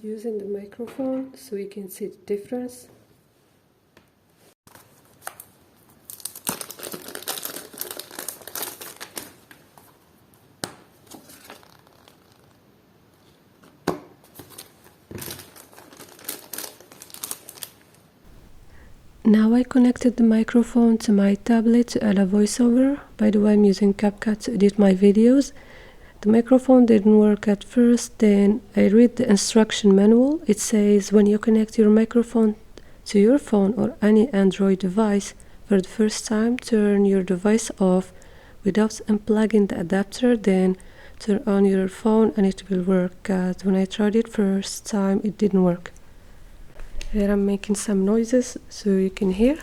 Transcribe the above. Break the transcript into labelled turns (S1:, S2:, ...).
S1: Using the microphone so you can see the difference. Now I connected the microphone to my tablet to allow voiceover. By the way, I'm using CapCut to edit my videos. The microphone didn't work at first, then I read the instruction manual. It says when you connect your microphone to your phone or any Android device for the first time, turn your device off without unplugging the adapter, then turn on your phone and it will work. When I tried it first time, it didn't work. Here I'm making some noises so you can hear.